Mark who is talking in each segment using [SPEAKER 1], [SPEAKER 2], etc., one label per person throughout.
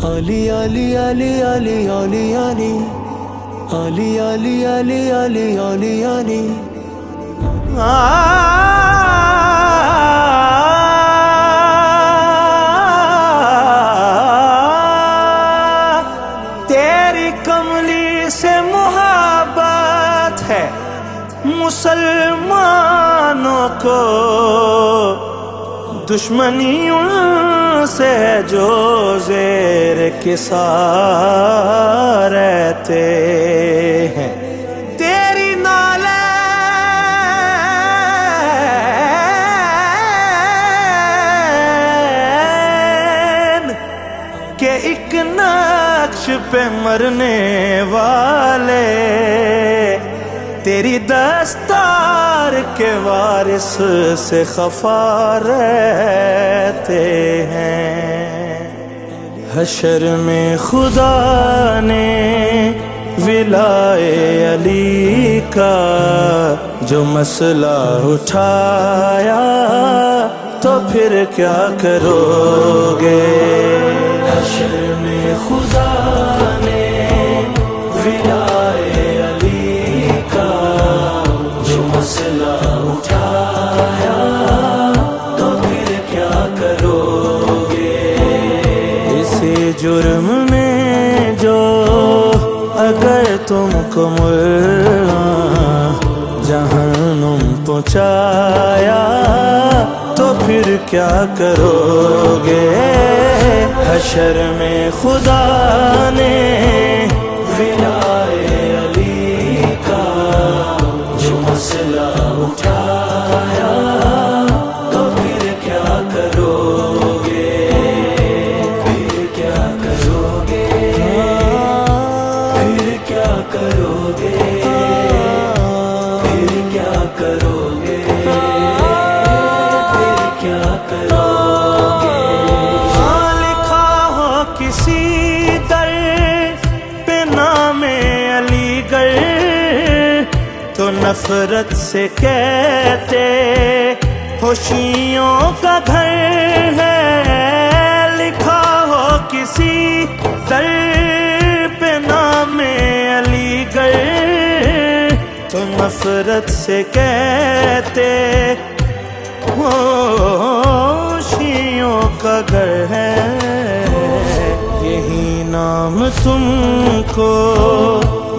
[SPEAKER 1] علی علی علی علی علی علی علی علی علی علی علی علی تیری کملی سے محبت ہے مسلمانوں کو، دشمنی ان سے ہے جو زیر کسا رہتے ہیں۔ تیری نالین کے ایک نقش پہ مرنے والے، تیری دستار کے وارث سے خفا رہتے ہیں۔ حشر میں خدا نے ولائے علی کا جو مسئلہ اٹھایا، تو پھر کیا کرو گے؟ حشر میں خدا نے ولائے مسئلہ اٹھایا، تو پھر کیا کرو گے؟ اسی جرم میں جو اگر تم کو ملا جہنم پہنچایا، تو پھر کیا کرو گے؟ حشر میں خدا نے ولائے مسئلہ اٹھایا، تو پھر کیا کرو گے؟ پھر کیا کرو گے؟ پھر کیا کرو گے؟ پھر کیا کرو گے؟ پھر کیا کرو گے؟ لکھا ہو کسی در پہ نام علی گڑھ تو نفرت سے کہتے خوشیوں کا گھر ہے۔ لکھا ہو کسی در پہ نام علی گڑھ تو نفرت سے کہتے خوشیوں کا گھر ہے۔ یہی نام تم کو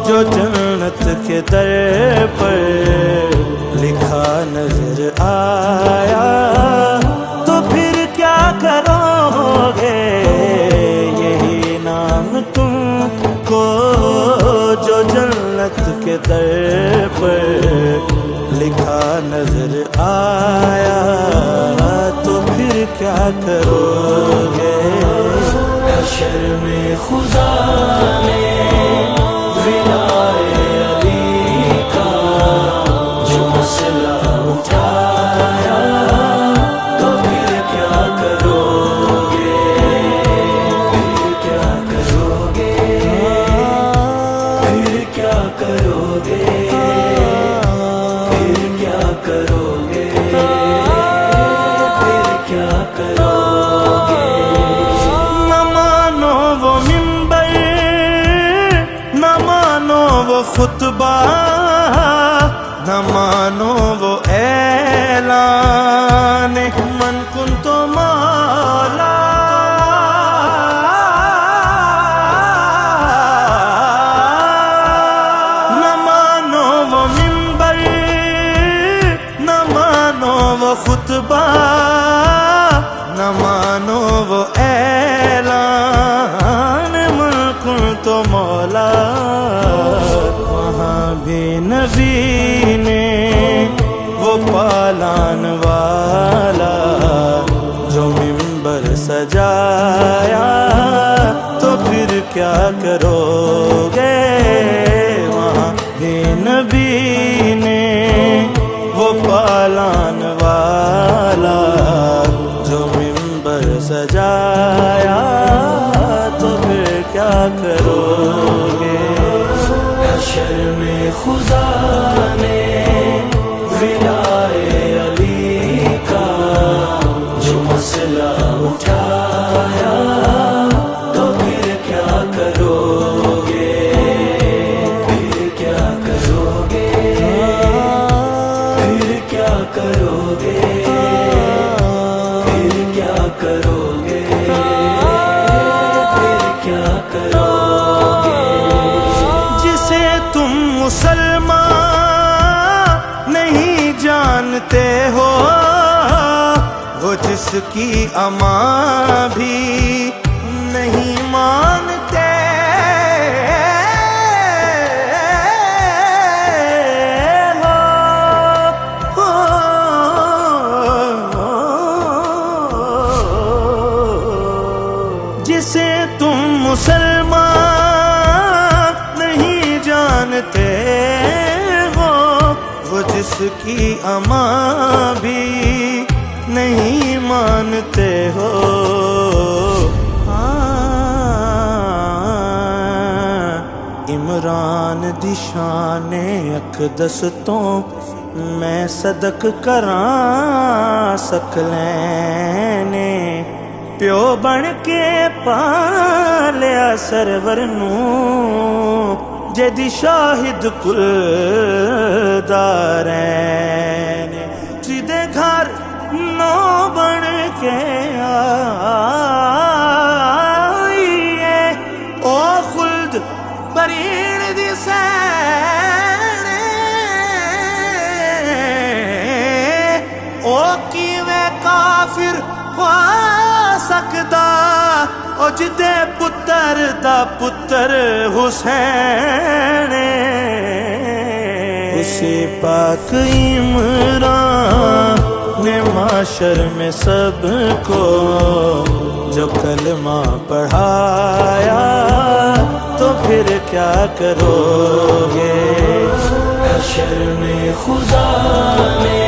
[SPEAKER 1] جو جنت کے در پر لکھا نظر آیا، تو پھر کیا کرو گے؟ یہی نام تم کو جو جنت کے در پر لکھا نظر آیا، تو پھر کیا کرو گے؟ حشر میں خدا نے ولائے علی کا جو مسئلہ اٹھایا، تو پھر کیا کرو گے؟ پھر کیا کرو گے؟ پھر کیا کرو گے؟ پھر کیا کرو گے؟ پھر کیا کرو گے؟ نہ مانو وہ منبر، نہ مانو وہ خطبہ، نہ مانو وہ اعلان من کنت مولا۔ نہ مانو وہ منبر، نہ مانو وہ خطبہ، نہ مانو وہ اعلان من کنت مولا۔ وہاں بھی نبی نے وہ پالان والا جو منبر سجایا، تو پھر کیا کرو گے؟ وہاں بھی نبی نے وہ پالان والا جو منبر سجایا، تو پھر کیا کرو گے؟ حشر میں خدا نے ولائے علی کا جو مسئلہ اٹھایا، تو پھر کی امان بھی نہیں مانتے جسے تم مسلمان نہیں جانتے ہو، وہ جس کی امان بھی نہیں مانتے ہو۔ عمران دی شان اقدس تو میں صدق کراں سکلے پیو بن کے پالیا سرور نوں جدی شاہد کل دارین جدے گھر نو بن کے آئیے او خلد برین دی سینے او کیویں کافر سکدا او جدے پتر دا پتر حسین اسی پاک عمران نے معاشر میں سب کو جو کلمہ پڑھایا، تو پھر کیا کرو گے؟ حشر میں خدا نے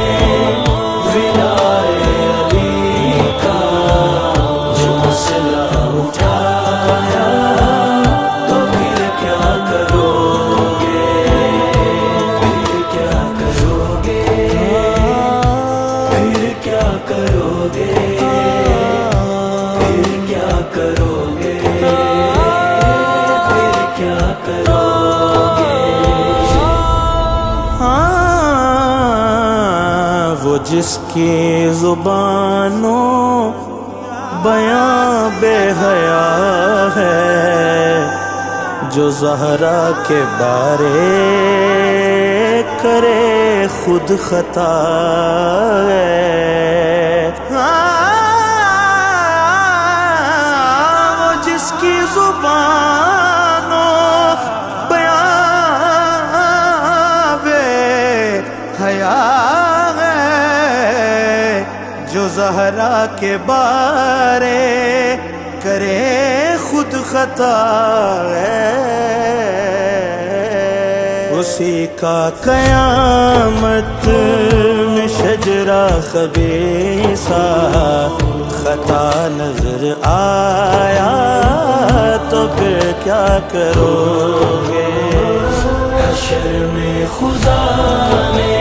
[SPEAKER 1] ولائے وہ جس کی زبانوں بیاں بے حیا ہے، جو زہرا کے بارے کرے خود خطا ہے۔ وہ جس کی زبانوں بیاں بے حیا جو زہرا کے بارے کرے خود خطا ہے، اسی کا قیامت میں شجرہ خبیثہ خطا نظر آیا، تو پھر کیا کرو گے؟ حشر میں خدا نے